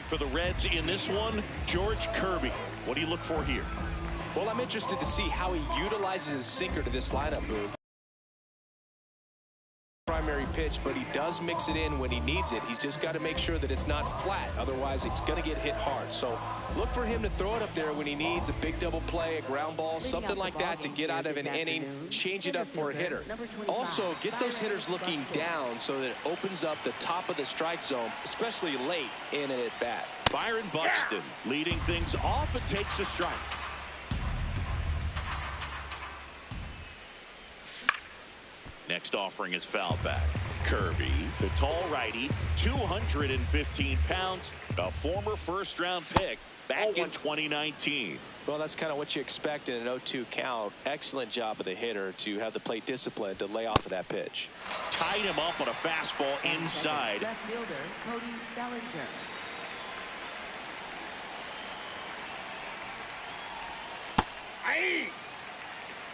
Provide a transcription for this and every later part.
for the Reds in this one, George Kirby. What do you look for here? Well, I'm interested to see how he utilizes his sinker to this lineup move. Primary pitch, but he does mix it in when he needs it. He's just got to make sure that it's not flat. Otherwise, it's going to get hit hard. So look for him to throw it up there when he needs a big double play, a ground ball, something like that to get out of an inning, change it up for a hitter. Also, get those hitters looking down so that it opens up the top of the strike zone, especially late in an at-bat. Byron Buxton leading things off and takes a strike. Next offering is fouled back. Kirby, the tall righty, 215 pounds, a former first-round pick back in 2019. Well, that's kind of what you expect in an 0-2 count. Excellent job of the hitter to have the plate discipline to lay off of that pitch. Tied him up on a fastball inside. Left fielder, Cody Bellinger.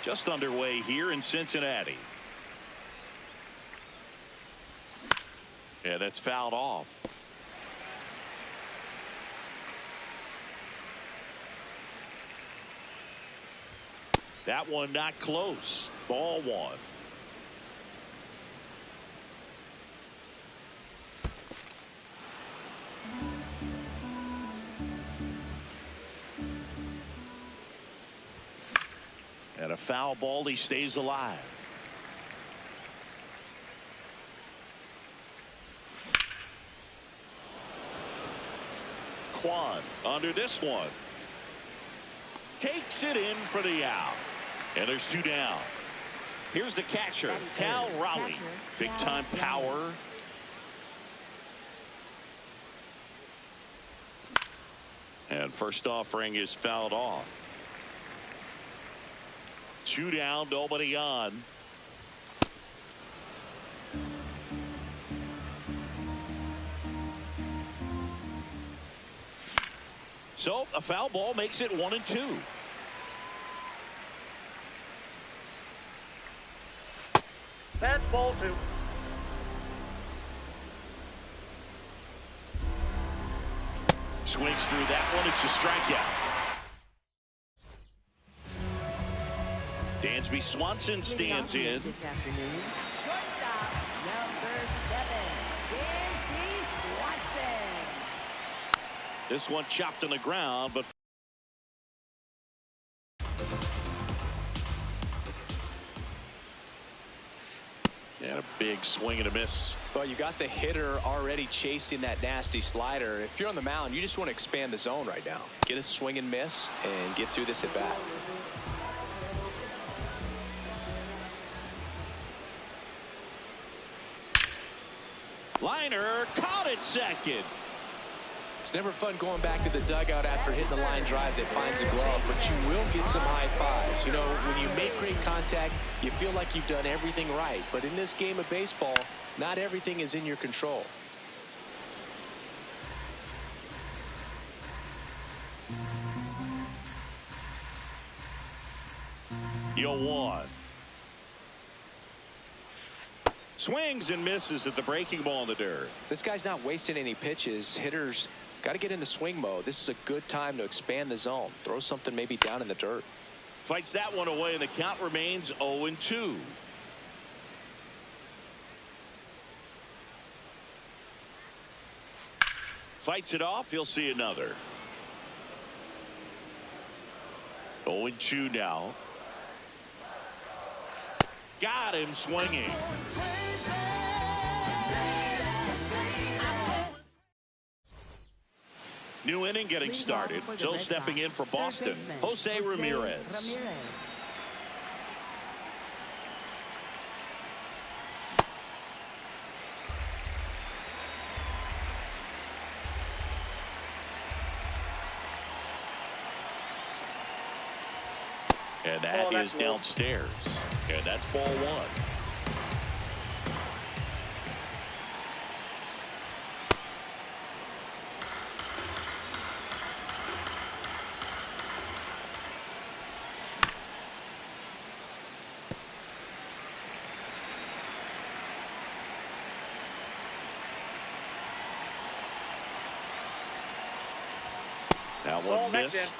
Just underway here in Cincinnati. Yeah, that's fouled off. That one not close. Ball one. And a foul ball, he stays alive. Kwan under this one. Takes it in for the out. And there's two down. Here's the catcher, Cal Raleigh. Big time power. And first offering is fouled off. Two down, nobody on. So a foul ball makes it 1-2. That's ball two. Swings through that one. It's a strikeout. Dansby Swanson stands in. This afternoon, shortstop, number 7, Dansby Swanson. This one chopped on the ground, but and a big swing and a miss. Well, you got the hitter already chasing that nasty slider. If you're on the mound, you just want to expand the zone right now. Get a swing and miss and get through this at bat. Liner caught it second. It's never fun going back to the dugout after hitting the line drive that finds a glove, but you will get some high fives. You know, when you make great contact, you feel like you've done everything right. But in this game of baseball, not everything is in your control. You'll one. Swings and misses at the breaking ball in the dirt. This guy's not wasting any pitches. Hitters got to get into swing mode. This is a good time to expand the zone. Throw something maybe down in the dirt. Fights that one away, and the count remains 0-2. Fights it off. He'll see another. 0-2 now. Got him swinging. New inning getting started. So stepping in for Boston, Jose Ramirez. And that is downstairs. And that's ball one. That Ball one next missed.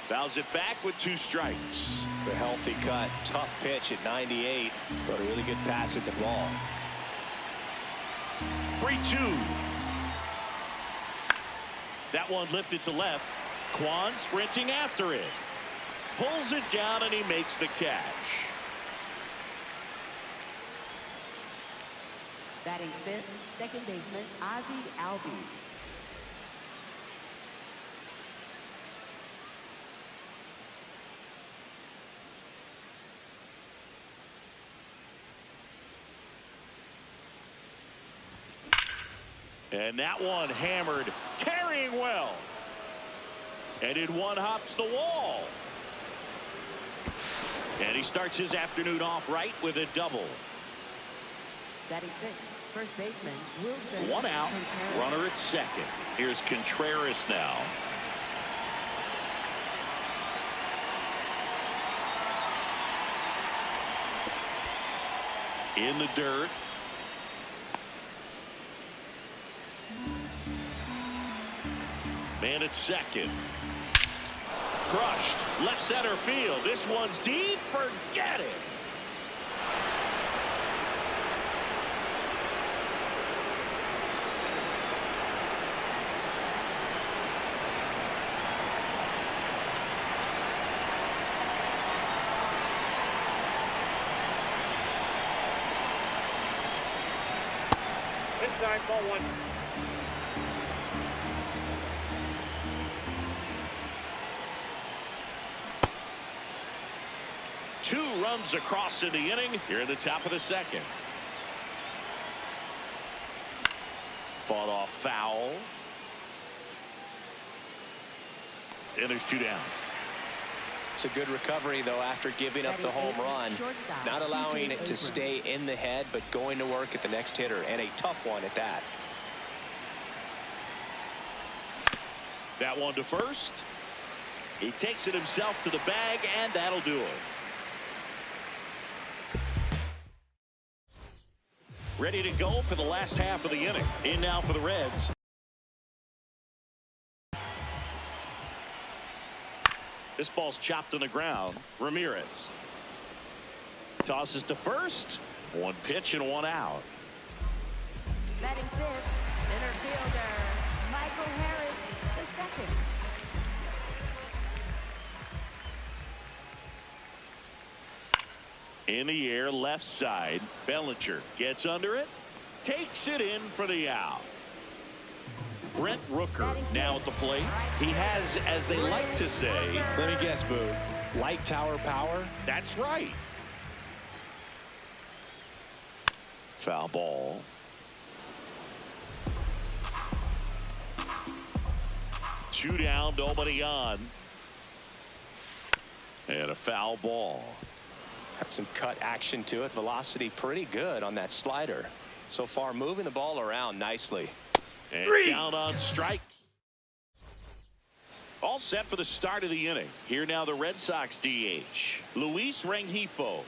Fouls it back with 2 strikes. A healthy cut. Tough pitch at 98, but a really good pass at the ball. 3-2. That one lifted to left. Kwan sprinting after it. Pulls it down and he makes the catch. Batting fifth, second baseman Ozzie Albies. And that one hammered, carrying well. And in one hops the wall. And he starts his afternoon off right with a double. Batting sixth, first baseman Wilson. 1 out, Contreras. runner at second. Here's Contreras now. In the dirt. Man at second. Crushed. Left center field. This one's deep. Forget it. Inside, ball 1. Two runs across in the inning here in the top of the second. Fought off foul. And there's 2 down. It's a good recovery, though, after giving up the home run. Not allowing it to stay in the head, but going to work at the next hitter, and a tough one at that. That one to first. He takes it himself to the bag, and that'll do it. Ready to go for the last half of the inning. In now for the Reds. This ball's chopped on the ground. Ramirez tosses to first. 1 pitch and 1 out. Batting fifth, center fielder Michael Harris, the second. In the air, left side. Bellinger gets under it. Takes it in for the out. Brent Rooker now at the plate. He has, as they like to say, Let me guess, Boo. Light tower power? that's right. Foul ball. Two down, nobody on. And a foul ball. Had some cut action to it. Velocity pretty good on that slider. So far, moving the ball around nicely. And down on strikes. All set for the start of the inning. Here now the Red Sox DH. Luis Rengifo.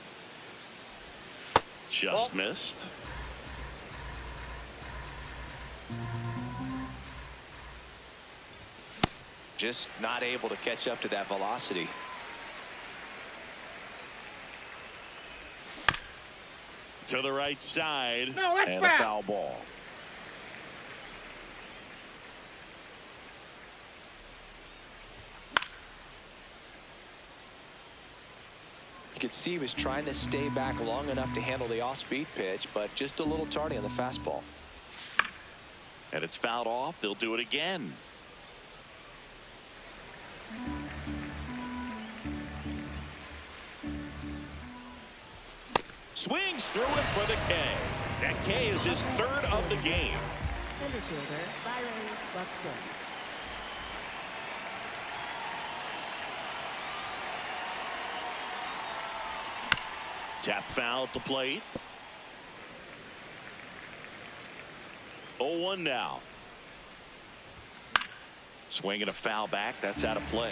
Just missed. Just not able to catch up to that velocity. To the right side. No, that's and foul. a foul ball. You could see he was trying to stay back long enough to handle the off-speed pitch, but just a little tardy on the fastball. And it's fouled off. They'll do it again. Swings through it for the K. That K is his third of the game. Center fielder Byron Buxton. Tap foul at the plate. 0-1 now. Swinging a foul back. That's out of play.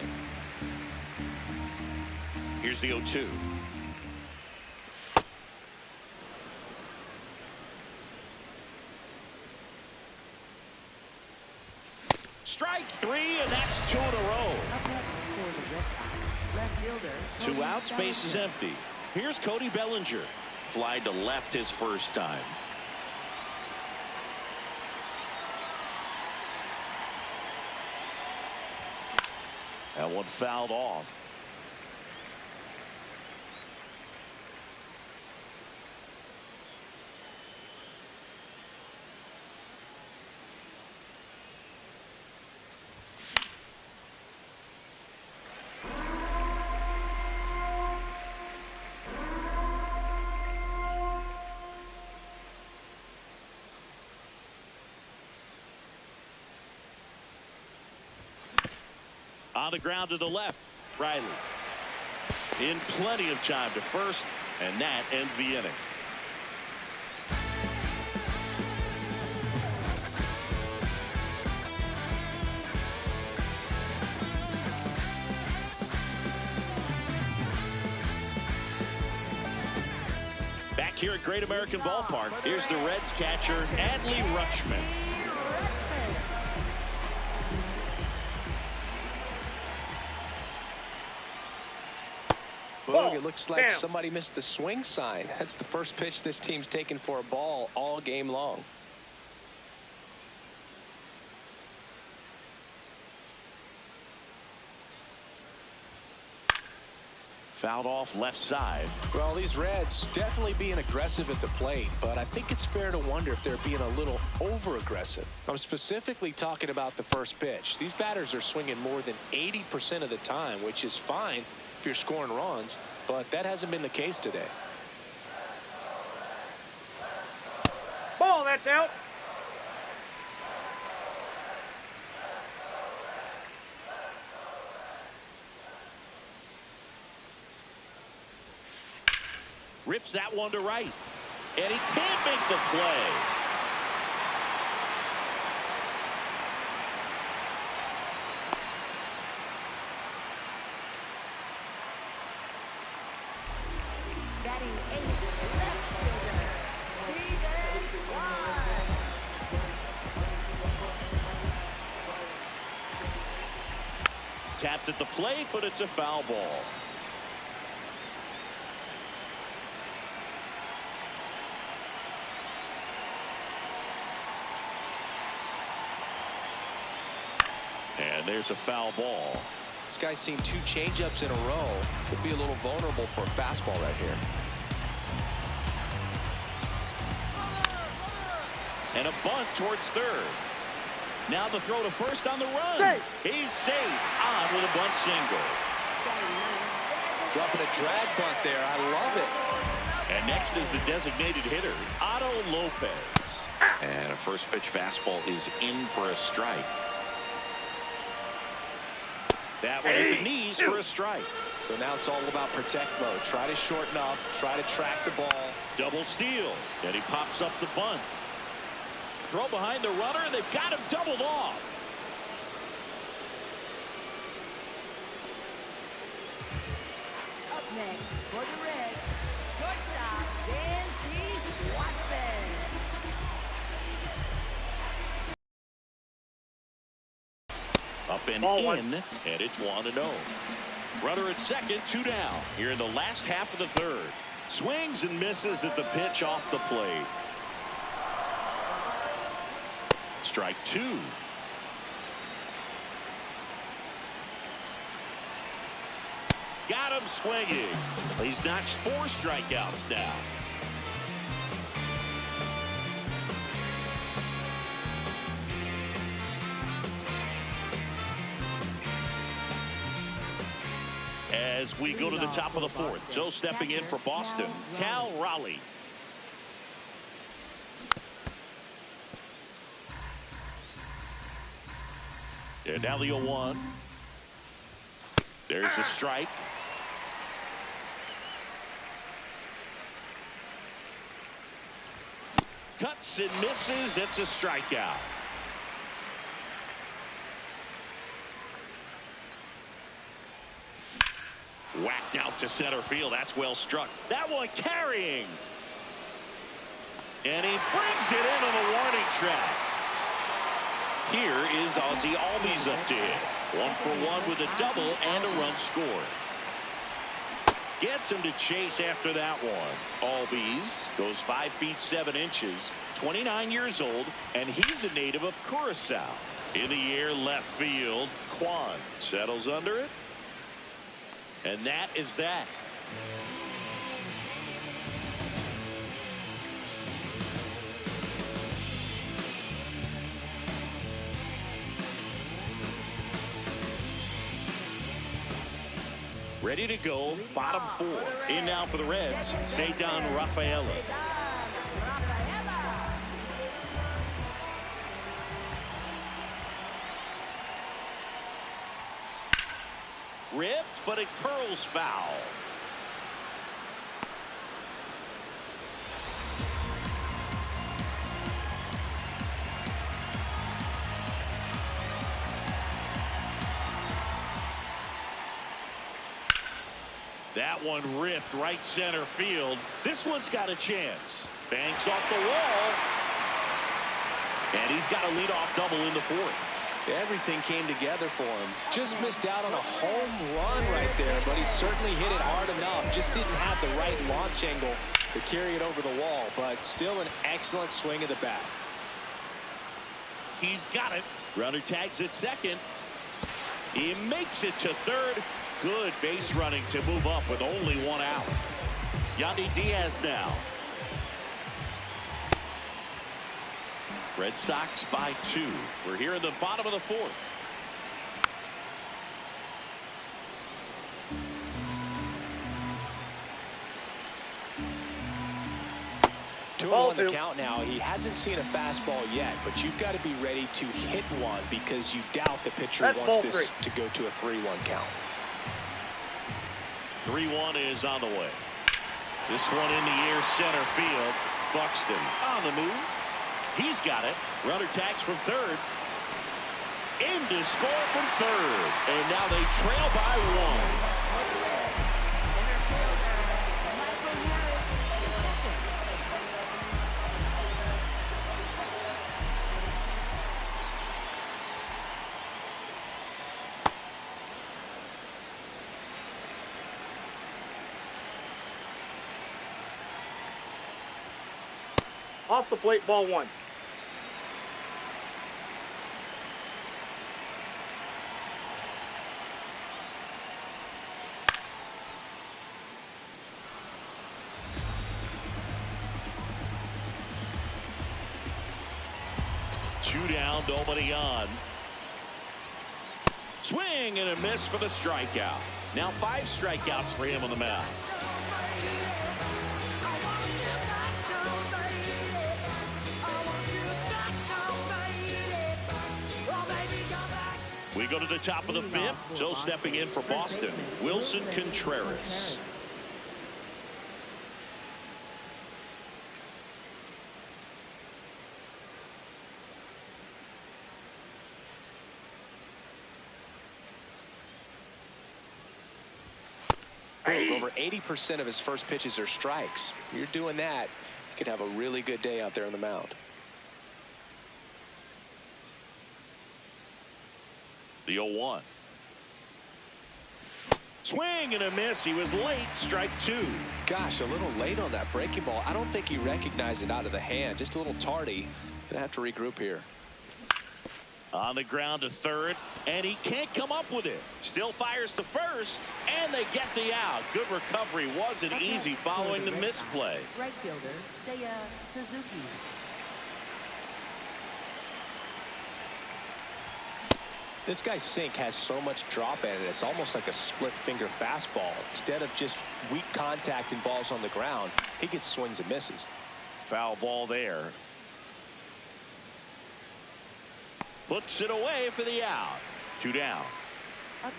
Here's the 0-2. Strike three, and that's 2 in a row. Up next for the Red Sox, left fielder. 2 outs, base is empty. Here's Cody Bellinger. Fly to left his first time. That one fouled off. On the ground to the left, Riley. In plenty of time to first, and that ends the inning. Back here at Great American Ballpark, here's the Reds catcher, Adley Rutschman. Boog, it looks like somebody missed the swing sign. That's the first pitch this team's taken for a ball all game long. Fouled off left side. Well, these Reds definitely being aggressive at the plate, but I think it's fair to wonder if they're being a little over-aggressive. I'm specifically talking about the first pitch. These batters are swinging more than 80% of the time, which is fine if you're scoring runs, but that hasn't been the case today. Ball, that's out. Rips that one to right. And he can't make the play. Batting 8th, left fielder. Tapped at the plate, but it's a foul ball. And there's a foul ball. This guy's seen 2 changeups in a row. Could be a little vulnerable for a fastball right here. And a bunt towards third. Now the throw to first on the run. Safe. He's safe on with a bunt single. Dropping a drag bunt there. I love it. And next is the designated hitter, Otto Lopez. And a first pitch fastball is in for a strike. That one hit the knees for a strike. So now it's all about protect mode. Try to shorten up, try to track the ball. Double steal. Then he pops up the bunt. Throw behind the runner. They've got him doubled off. Up next for the Reds, shortstop Van Watson. Up and Ball in, one. and it's 1-0. Runner at second, 2 down. Here in the last half of the third. Swings and misses at the pitch off the plate. Strike 2. Got him swinging. He's notched 4 strikeouts now. As we go to the top of the 4th. So stepping in for Boston, Cal Raleigh. And now the 0-1. There's the strike. Cuts and misses. It's a strikeout. Whacked out to center field. That's well struck. That one carrying. And he brings it into the warning track. Here is Ozzie Albies up to hit. 1 for 1 with a double and a run scored. Gets him to chase after that one. Albies goes 5 feet 7 inches, 29 years old, and he's a native of Curacao. In the air, left field. Kwan settles under it. And that is that. Ready to go, bottom 4. In now for the Reds, Ceddanne Rafaela. Ripped, but it curls foul. That one ripped right center field. This one's got a chance. Banks off the wall. And he's got a leadoff double in the 4th. Everything came together for him. Just missed out on a home run right there, but he certainly hit it hard enough. Just didn't have the right launch angle to carry it over the wall, but still an excellent swing of the bat. He's got it. Runner tags at second. He makes it to third. Good base running to move up with only 1 out. Yandy Diaz now. Red Sox by 2. We're here in the bottom of the 4th. 2-0 on the count now. He hasn't seen a fastball yet, but you've got to be ready to hit one because you doubt the pitcher wants this to go to a 3-1 count. 3-1 is on the way. This one in the air, center field. Buxton on the move. He's got it. Runner tags from third. In to score from third. And now they trail by 1. Off the plate, ball 1. Two down, nobody on. Swing and a miss for the strikeout. Now 5 strikeouts for him on the mound. We go to the top of the 5th. So stepping in for Boston, Wilson Contreras. Over 80% of his first pitches are strikes. If you're doing that, you could have a really good day out there on the mound. The 0-1. Swing and a miss. He was late. Strike 2. Gosh, a little late on that breaking ball. I don't think he recognized it out of the hand. Just a little tardy. Gonna have to regroup here. On the ground to third, and he can't come up with it. Still fires to first, and they get the out. Good recovery. Wasn't easy following the misplay. Right fielder, Seiya Suzuki. This guy's sink has so much drop in it. It's almost like a split finger fastball. Instead of just weak contact and balls on the ground, he gets swings and misses. Foul ball there. Puts it away for the out. 2 down.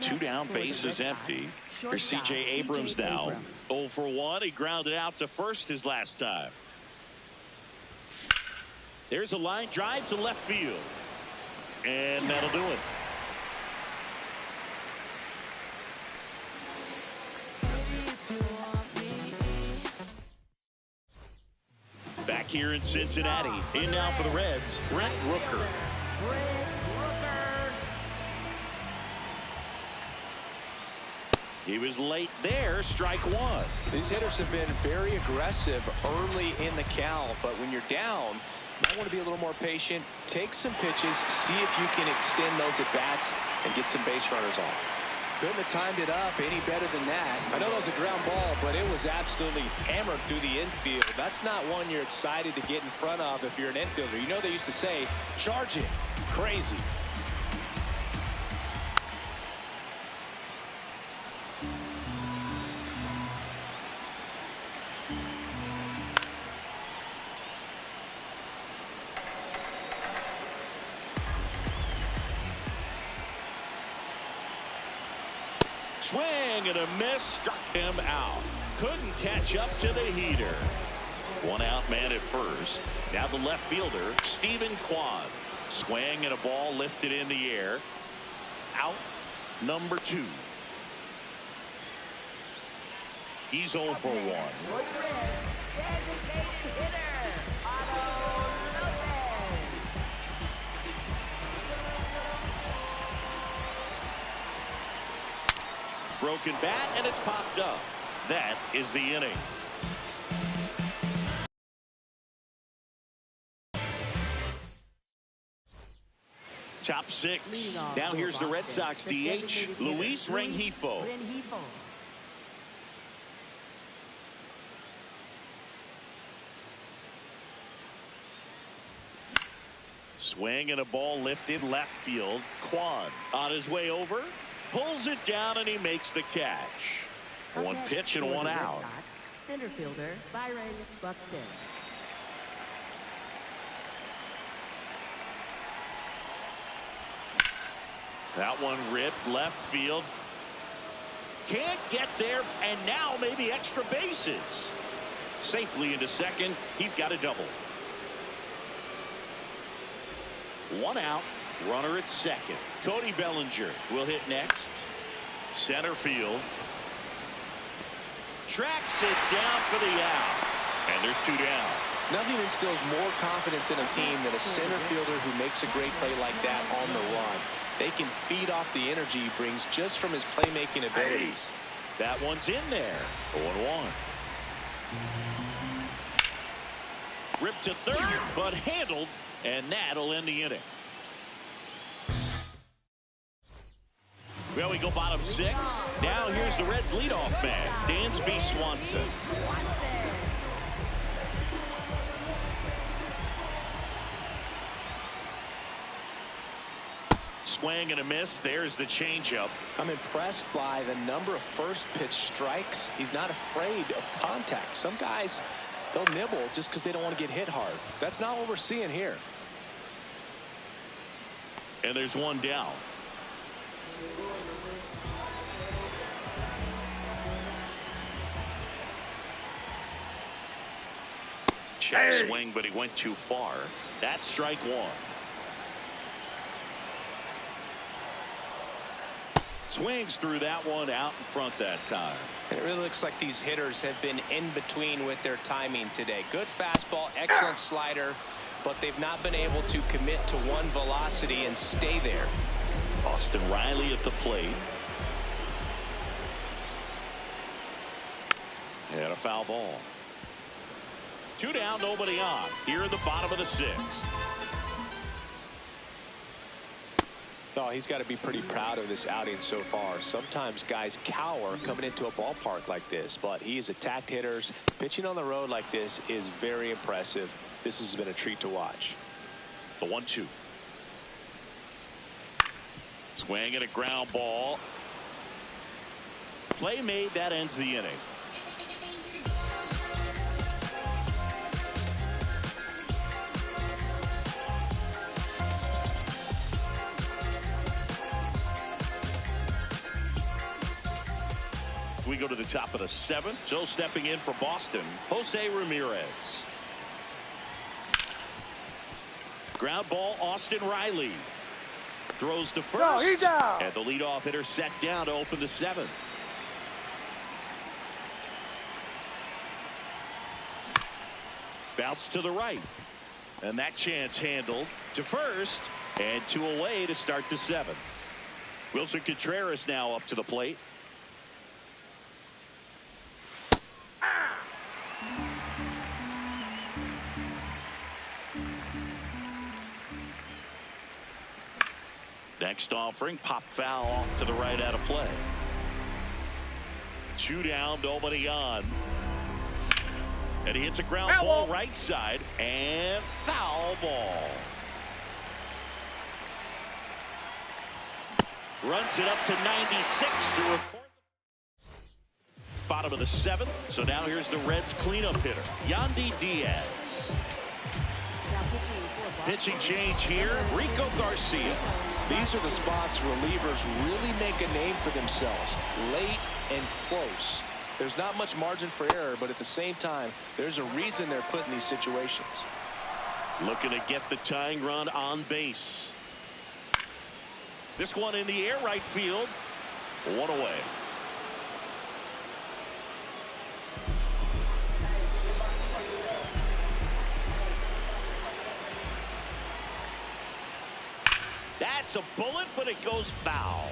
2 down, base is empty. Here's C.J. Abrams now. 0 for 1. He grounded out to first his last time. There's a line drive to left field. And that'll do it. Back here in Cincinnati. In now for the Reds, Brent Rooker. He was late there. Strike one. These hitters have been very aggressive early in the count, but when you're down, you might want to be a little more patient. Take some pitches, see if you can extend those at-bats and get some base runners on. Couldn't have timed it up any better than that. I know that was a ground ball, but it was absolutely hammered through the infield. That's not one you're excited to get in front of if you're an infielder. You know they used to say, charge it. Crazy. Swing and a miss, struck him out. Couldn't catch up to the heater. One out man at first. Now the left fielder, Stephen Kwan. Swing and a ball lifted in the air. Out number 2. He's 0 for 1. Broken bat, and it's popped up. That is the inning. Top 6. Now here's the Red Sox DH, Luis Rengifo. Swing and a ball lifted left field. Kwan on his way over. Pulls it down and he makes the catch. One pitch and one out. Center fielder Byron Buxton. That one ripped left field. Can't get there, and now maybe extra bases. Safely into second. He's got a double. One out. Runner at second. Cody Bellinger will hit next. Center field. Tracks it down for the out. And there's 2 down. Nothing instills more confidence in a team than a center fielder who makes a great play like that on the run. They can feed off the energy he brings just from his playmaking abilities. That one's in there. 0-1. Ripped to third, but handled, and that'll end the inning. Well, we go bottom 6. Now here's the Reds leadoff man, Dansby Swanson. Swing and a miss. There's the changeup. I'm impressed by the number of first pitch strikes. He's not afraid of contact. Some guys, they'll nibble just because they don't want to get hit hard. That's not what we're seeing here. And there's one down. Check swing, but he went too far. That's strike 1. Swings through that one out in front that time. It really looks like these hitters have been in between with their timing today. Good fastball, excellent slider, but they've not been able to commit to one velocity and stay there. Austin Riley at the plate. And a foul ball. 2 down, nobody on. Here in the bottom of the 6th. Oh, he's got to be pretty proud of this outing so far. Sometimes guys cower coming into a ballpark like this, but he has attacked hitters. Pitching on the road like this is very impressive. This has been a treat to watch. The 1-2. Swing and a ground ball. Play made. That ends the inning. We go to the top of the 7th. So stepping in for Boston, Jose Ramirez. Ground ball, Austin Riley. Throws to first. No, he's out. And the leadoff hitter set down to open the 7th. Bounce to the right. And that chance handled to first. And 2 away to start the 7th. Wilson Contreras now up to the plate. Next offering, pop foul off to the right out of play. 2 down, nobody on. And he hits a ground ball right side and foul ball. Runs it up to 96 to record. Bottom of the 7th. So now here's the Reds cleanup hitter, Yandy Diaz. Pitching change here, Rico Garcia. These are the spots relievers really make a name for themselves. Late and close. There's not much margin for error, but at the same time, there's a reason they're put in these situations. Looking to get the tying run on base. This one in the air, right field. 1 away. That's a bullet, but it goes foul.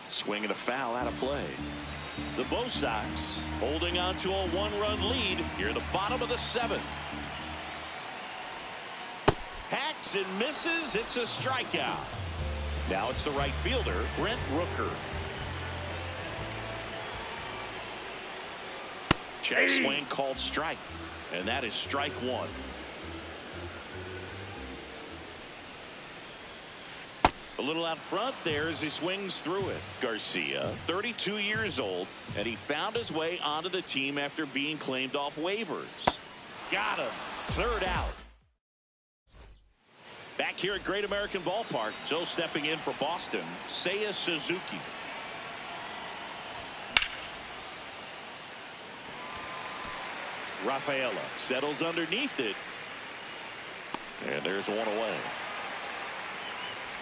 Swing and a foul out of play. The Red Sox holding on to a 1-run lead here at the bottom of the 7th. Hacks and misses. It's a strikeout. Now it's the right fielder, Brent Rooker. Check swing called strike. And that is strike 1. A little out front there as he swings through it. Garcia, 32 years old, and he found his way onto the team after being claimed off waivers. Got him. 3rd out. Back here at Great American Ballpark, Joe stepping in for Boston, Seiya Suzuki. Rafaela settles underneath it. And there's 1 away.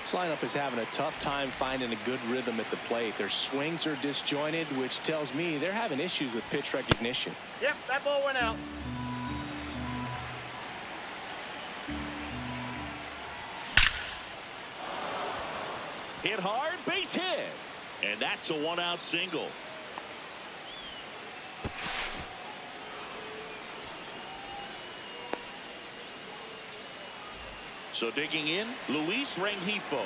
This lineup is having a tough time finding a good rhythm at the plate. Their swings are disjointed, which tells me they're having issues with pitch recognition. Yep, that ball went out. Hit hard, base hit. And that's a 1-out single. So digging in, Luis Rengifo.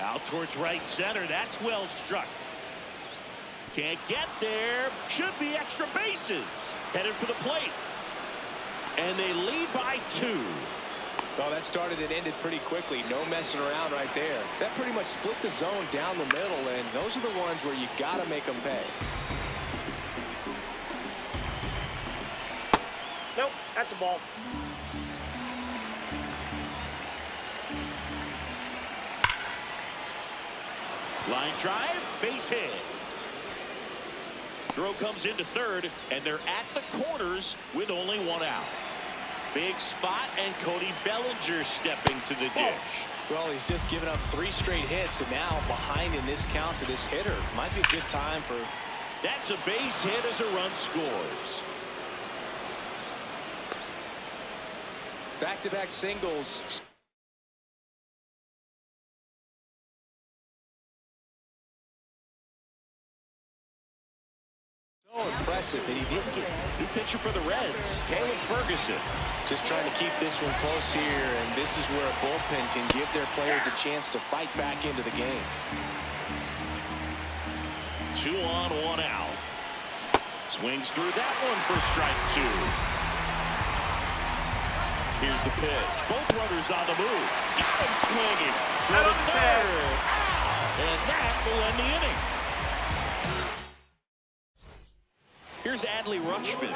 Out towards right center. That's well struck. Can't get there. Should be extra bases. Headed for the plate. And they lead by 2. Well, that started and ended pretty quickly. No messing around right there. That pretty much split the zone down the middle, and those are the ones where you got to make them pay. Nope, that's the ball. Line drive, base hit. Throw comes into 3rd, and they're at the corners with only 1 out. Big spot, and Cody Bellinger stepping to the dish. Well, he's just given up 3 straight hits, and now behind in this count to this hitter. Might be a good time for... That's a base hit as a run scores. Back-to-back singles. So impressive that he didn't get new pitcher for the Reds, Caleb Ferguson. Just trying to keep this one close here, and this is where a bullpen can give their players a chance to fight back into the game. 2 on, 1 out. Swings through that one for strike 2. Here's the pitch. Both runners on the move. Got him swinging. To the 3rd. And that will end the inning. Here's Adley Rutschman.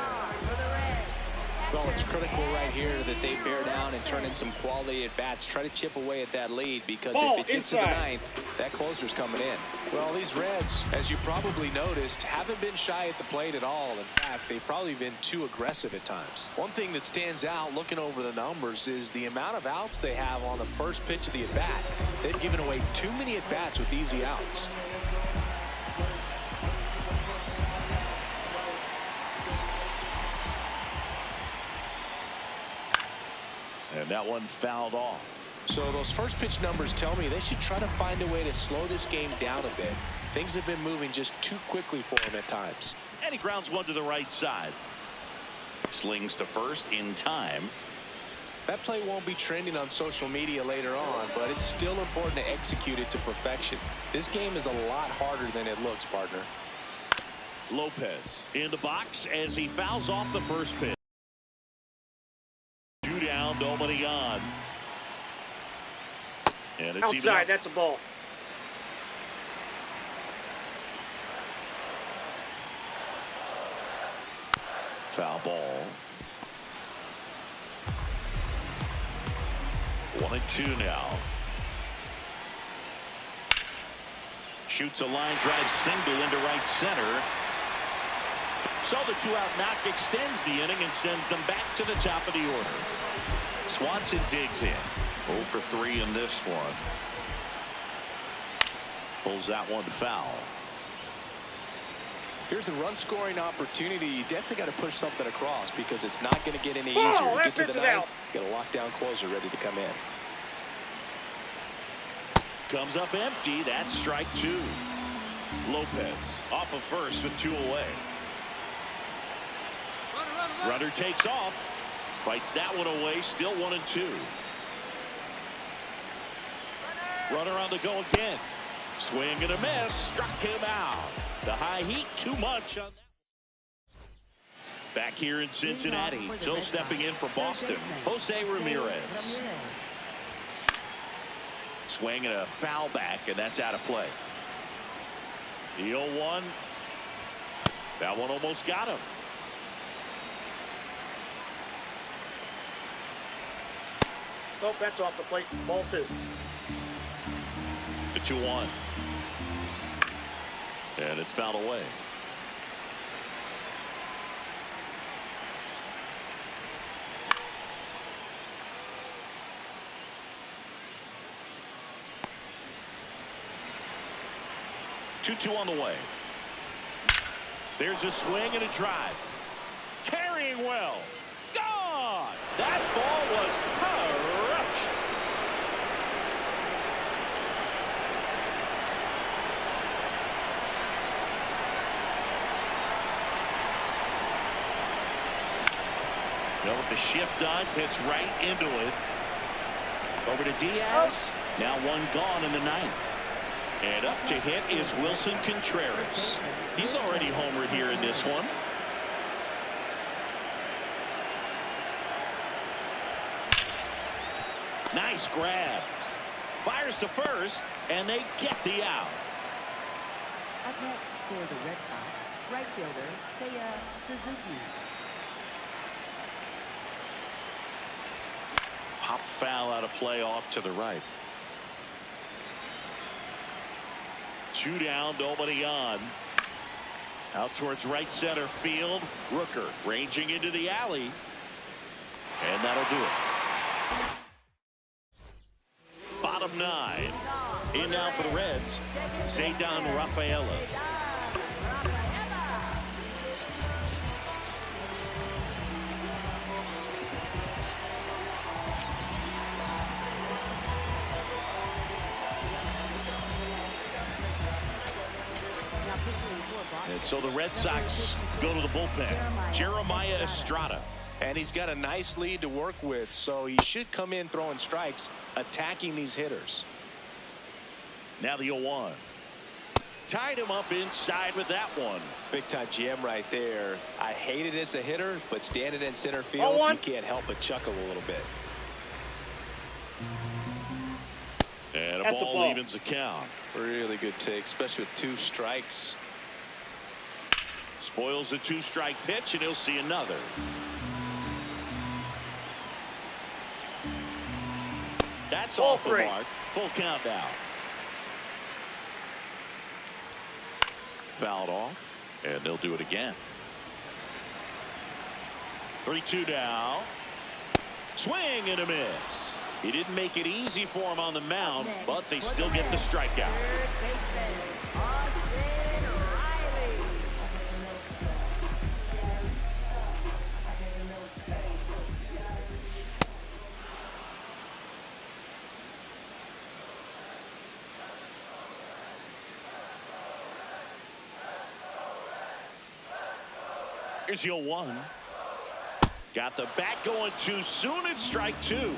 Well, it's critical right here that they bear down and turn in some quality at-bats. Try to chip away at that lead, because if it gets to the 9th, that closer's coming in. Well, these Reds, as you probably noticed, haven't been shy at the plate at all. In fact, they've probably been too aggressive at times. One thing that stands out looking over the numbers is the amount of outs they have on the first pitch of the at-bat. They've given away too many at-bats with easy outs. And that one fouled off. So those first pitch numbers tell me they should try to find a way to slow this game down a bit. Things have been moving just too quickly for them at times. And he grounds one to the right side. Slings to first in time. That play won't be trending on social media later on, but it's still important to execute it to perfection. This game is a lot harder than it looks, partner. Lopez in the box as he fouls off the first pitch. 2 down, nobody on. And it's outside. That's a ball. Foul ball. 1-2 now. Shoots a line drive single into right center. So the 2-out knock extends the inning and sends them back to the top of the order. Swanson digs in. 0 for 3 in this one. Pulls that one foul. Here's a run-scoring opportunity. You definitely got to push something across because it's not going to get any easier. To get to the ninth, got a lockdown closer ready to come in. Comes up empty. That's strike 2. Lopez off of first with 2 away. Runner takes off. Fights that one away. Still 1-2. Runner on the go again. Swing and a miss. Struck him out. The high heat too much on that. Back here in Cincinnati. So stepping in for Boston, Jose Ramirez. Swing and a foul back, and that's out of play. The 0-1. That one almost got him. Oh, that's off the plate. Ball 2. The 2-1. And it's fouled away. Two on the way. There's a swing and a drive. Carrying well. Gone. That ball was crushed. Well, with the shift on, hits right into it. Over to Diaz. Now one gone in the ninth. And up to hit is Wilson Contreras. He's already homered here in this one. Nice grab. Fires to first, and they get the out. Up next for the Red Sox, right fielder Seiya Suzuki. Pop foul out of play off to the right. 2 down, nobody on. Out towards right center field. Rooker ranging into the alley. And that'll do it. Bottom 9. In now for the Reds, Zaydan Rafaela. And so the Red Sox go to the bullpen. Jeremiah Estrada. And he's got a nice lead to work with, so he should come in throwing strikes, attacking these hitters. Now the 0-1. Tied him up inside with that one. Big time gem right there. I hate it as a hitter, but standing in center field, you can't help but chuckle a little bit. And a ball evens the count. Really good take, especially with 2 strikes. Spoils the 2-strike pitch, and he'll see another. That's off the mark. Full count now. Fouled off, and they'll do it again. 3-2 now. Swing and a miss. He didn't make it easy for him on the mound, but they still get the strikeout. Here's your 1. Got the bat going too soon. It's strike 2.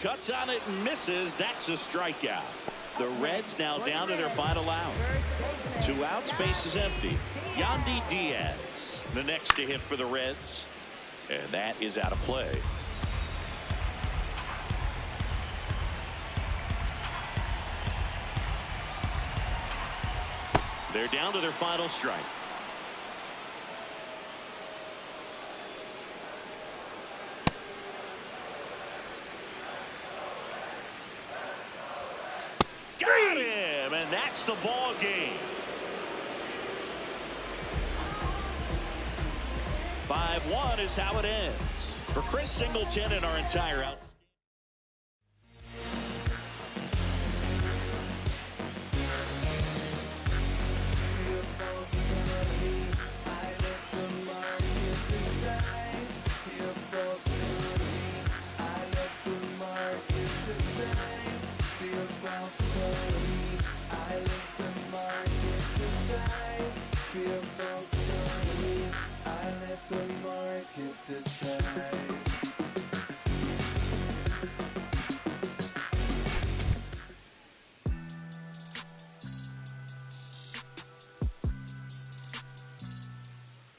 Cuts on it and misses. That's a strikeout. The Reds now down to their final out. 2 outs, base is empty. Yandy Diaz, the next to hit for the Reds. And that is out of play. They're down to their final strike. Got him, and that's the ball game. 5-1 is how it ends. For Chris Singleton and our entire out.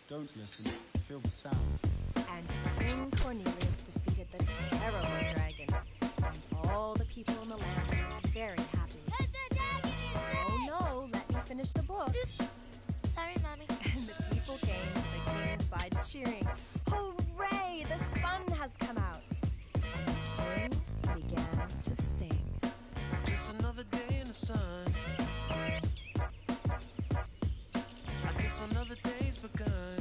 Don't listen, feel the sound. And King Cornelius defeated the terrible dragon, and all the people in the land were very happy. Oh no, let me finish the book. Sorry, Mommy. And the people came to the king's side cheering, "Hooray, the sun has come out." And the king began to sing. Just another day in the sun. I guess another day's begun.